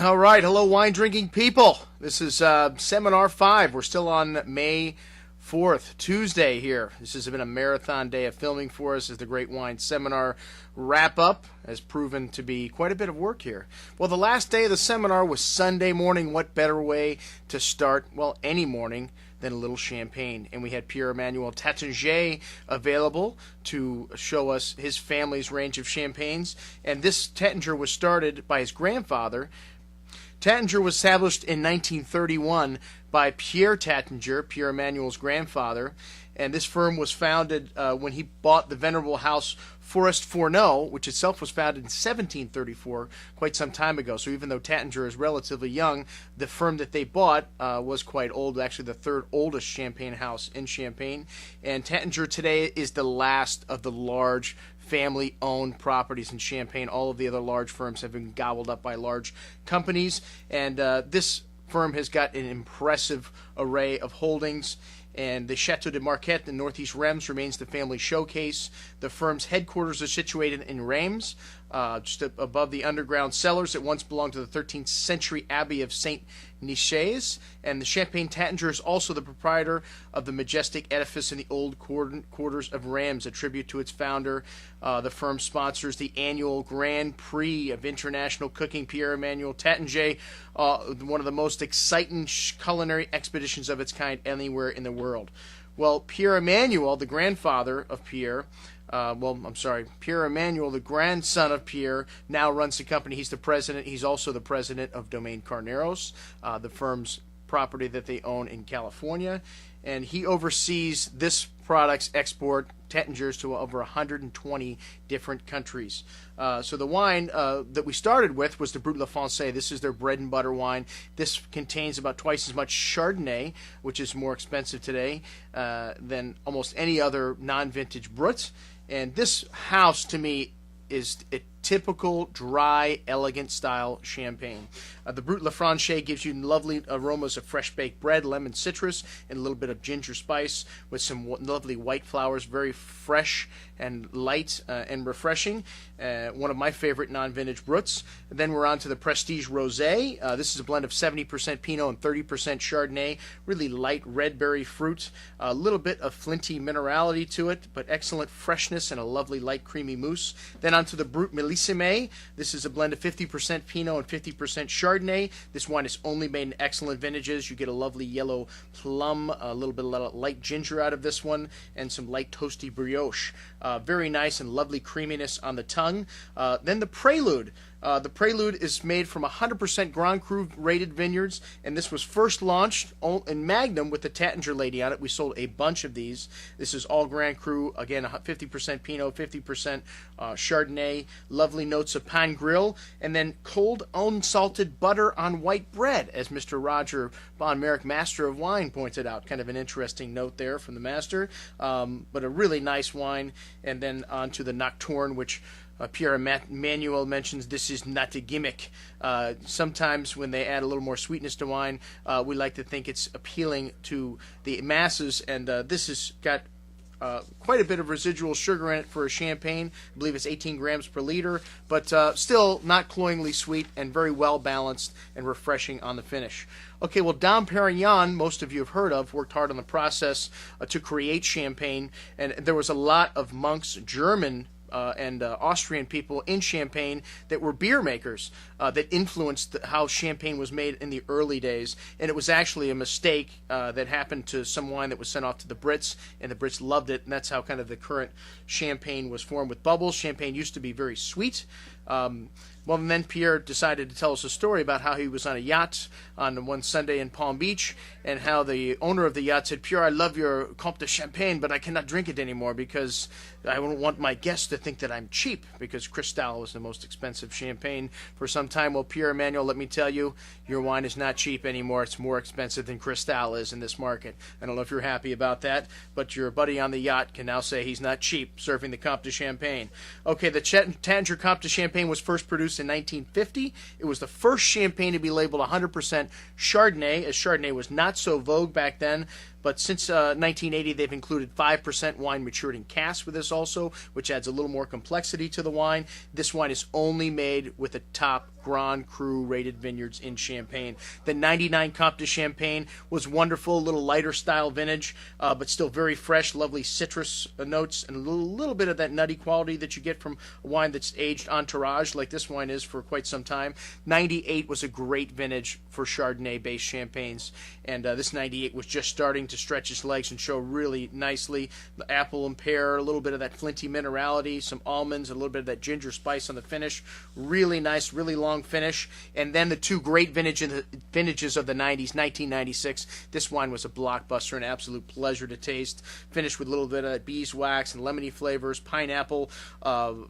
All right, hello wine drinking people. This is Seminar 5. We're still on May 4th, Tuesday here. This has been a marathon day of filming for us as the Great Wine Seminar wrap-up has proven to be quite a bit of work here. Well, the last day of the seminar was Sunday morning. What better way to start, well, any morning than a little champagne. And we had Pierre-Emmanuel Taittinger available to show us his family's range of champagnes. And this Taittinger was started by his grandfather. Taittinger was established in 1931 by Pierre Taittinger, Pierre-Emmanuel's grandfather. And this firm was founded when he bought the venerable house Forest Fourneau, which itself was founded in 1734, quite some time ago. So even though Taittinger is relatively young, the firm that they bought was quite old, actually the third oldest champagne house in Champagne. And Taittinger today is the last of the large family-owned properties in Champagne. All of the other large firms have been gobbled up by large companies, and this firm has got an impressive array of holdings. And the Chateau de Marquette in Northeast Reims remains the family showcase. The firm's headquarters are situated in Reims, just above the underground cellars that once belonged to the 13th century Abbey of Saint Nicaise. And the Champagne Taittinger is also the proprietor of the majestic edifice in the old quarters of Reims, a tribute to its founder. The firm sponsors the annual Grand Prix of International Cooking. Pierre-Emmanuel Taittinger, one of the most exciting culinary expeditions of its kind anywhere in the world. Well, Pierre-Emmanuel, the grandfather of Pierre, Pierre-Emmanuel, the grandson of Pierre, now runs the company. He's the president. He's also the president of Domaine Carneros, the firm's property that they own in California. And he oversees this product's export, Taittingers, to over 120 different countries. So the wine that we started with was the Brut La Française. This is their bread and butter wine. This contains about twice as much Chardonnay, which is more expensive today than almost any other non-vintage Brut. And this house, to me, is a typical, dry, elegant style champagne. The Brut La Française gives you lovely aromas of fresh baked bread, lemon citrus, and a little bit of ginger spice with some lovely white flowers, very fresh and light and refreshing. One of my favorite non-vintage Bruts. And then we're on to the Prestige Rosé. This is a blend of 70% Pinot and 30% Chardonnay. Really light red berry fruit, a little bit of flinty minerality to it, but excellent freshness and a lovely light creamy mousse. Then on to the Brut Millésime. This is a blend of 50% Pinot and 50% Chardonnay. This wine is only made in excellent vintages. You get a lovely yellow plum, a little bit of light ginger out of this one, and some light toasty brioche. Very nice and lovely creaminess on the tongue. Then the Prelude. The Prelude is made from 100% Grand Cru rated vineyards, and this was first launched in Magnum with the Taittinger lady on it. We sold a bunch of these. This is all Grand Cru, again 50% Pinot, 50% Chardonnay, lovely notes of pan grill, and then cold unsalted butter on white bread, as Mr. Roger Von Merrick, Master of Wine, pointed out. Kind of an interesting note there from the master, but a really nice wine. And then on to the Nocturne, which Pierre-Emmanuel mentions this is not a gimmick. Sometimes when they add a little more sweetness to wine, we like to think it's appealing to the masses, and this has got quite a bit of residual sugar in it for a champagne. I believe it's 18 grams per liter, but still not cloyingly sweet and very well balanced and refreshing on the finish. Okay, well, Dom Perignon, most of you have heard of, worked hard on the process to create champagne, and there was a lot of monks, German and Austrian people in Champagne that were beer makers that influenced how champagne was made in the early days. And it was actually a mistake that happened to some wine that was sent off to the Brits, and the Brits loved it, and that's how kind of the current champagne was formed with bubbles. Champagne used to be very sweet. Well, and then Pierre decided to tell us a story about how he was on a yacht on one Sunday in Palm Beach, and how the owner of the yacht said, "Pierre, I love your Comte de Champagne, but I cannot drink it anymore because I don't want my guests to think that I'm cheap," because Cristal was the most expensive champagne for some time. Well, Pierre-Emmanuel, let me tell you, your wine is not cheap anymore. It's more expensive than Cristal is in this market. I don't know if you're happy about that, but your buddy on the yacht can now say he's not cheap serving the Comte de Champagne. Okay, the Taittinger Comte de Champagne was first produced in 1950. It was the first champagne to be labeled 100% Chardonnay, as Chardonnay was not so vogue back then. but since 1980, they've included 5% wine matured in cask with this also, which adds a little more complexity to the wine. This wine is only made with a top Grand Cru rated vineyards in Champagne. The 99 Comte de Champagne was wonderful, a little lighter style vintage, but still very fresh, lovely citrus notes, and a little bit of that nutty quality that you get from a wine that's aged entourage like this wine is for quite some time. 98 was a great vintage for Chardonnay-based champagnes, and this 98 was just starting to stretch its legs and show really nicely. The apple and pear, a little bit of that flinty minerality, some almonds, a little bit of that ginger spice on the finish. Really nice, really long finish. And then the two great vintages of the 90s, 1996. This wine was a blockbuster, an absolute pleasure to taste. Finished with a little bit of that beeswax and lemony flavors, pineapple,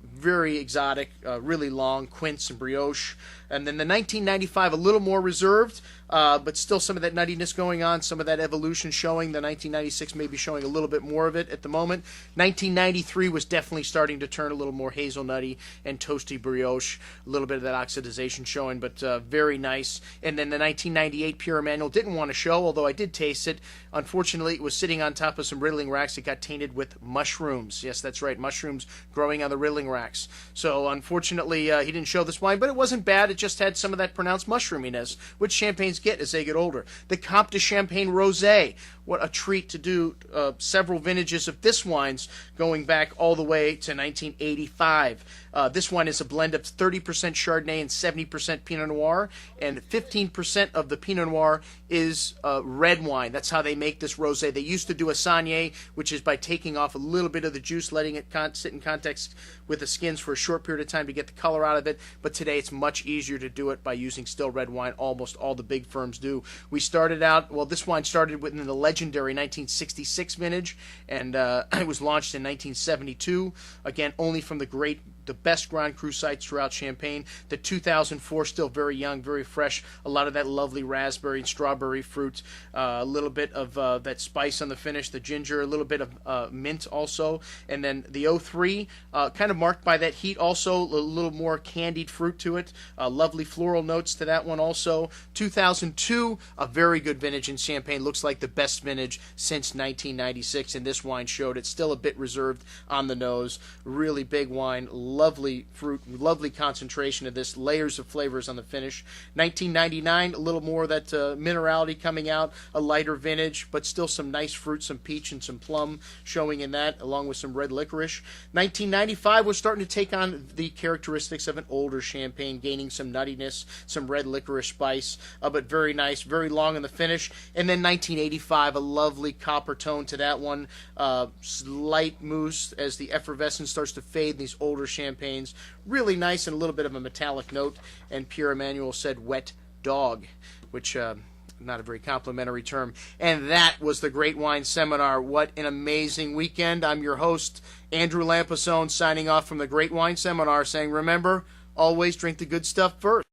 very exotic, really long, quince and brioche. And then the 1995, a little more reserved, but still some of that nuttiness going on, some of that evolution showing. The 1996 may be showing a little bit more of it at the moment. 1993 was definitely starting to turn a little more hazelnutty and toasty brioche, a little bit of that oxidization showing, but very nice. And then the 1998 Pure Emmanuel didn't want to show, although I did taste it. Unfortunately, it was sitting on top of some riddling racks that got tainted with mushrooms. Yes, that's right, mushrooms growing on the riddling racks. So unfortunately, he didn't show this wine, but it wasn't bad. It just had some of that pronounced mushroominess, which champagnes get as they get older. The Comte de Champagne Rosé, what a treat to do. Several vintages of this wine's going back all the way to 1985. This wine is a blend of 30% Chardonnay and 70% Pinot Noir, and 15% of the Pinot Noir is red wine. That's how they make this rosé. They used to do a Saignée, which is by taking off a little bit of the juice, letting it sit in context with the skins for a short period of time to get the color out of it. But today it's much easier to do it by using still red wine. Almost all the big firms do. We started out, well, this wine started within the legendary 1966 vintage, and it was launched in 1972. Again, only from the best Grand Cru sites throughout Champagne. The 2004, still very young, very fresh. A lot of that lovely raspberry and strawberry fruit. A little bit of that spice on the finish, the ginger, a little bit of mint also. And then the 03, kind of marked by that heat also, a little more candied fruit to it. Lovely floral notes to that one also. 2002, a very good vintage in Champagne. Looks like the best vintage since 1996, and this wine showed it. Still a bit reserved on the nose. Really big wine. Lovely fruit, lovely concentration of this, layers of flavors on the finish. 1999, a little more of that minerality coming out, a lighter vintage, but still some nice fruit, some peach and some plum showing in that, along with some red licorice. 1995 was starting to take on the characteristics of an older Champagne, gaining some nuttiness, some red licorice spice, but very nice, very long in the finish. And then 1985, a lovely copper tone to that one, slight mousse as the effervescence starts to fade in these older Champagnes. Really nice and a little bit of a metallic note. And Pure Emmanuel said wet dog, which not a very complimentary term. And that was the Great Wine Seminar. What an amazing weekend. I'm your host, Andrew Lampasone, signing off from the Great Wine Seminar, saying, remember, always drink the good stuff first.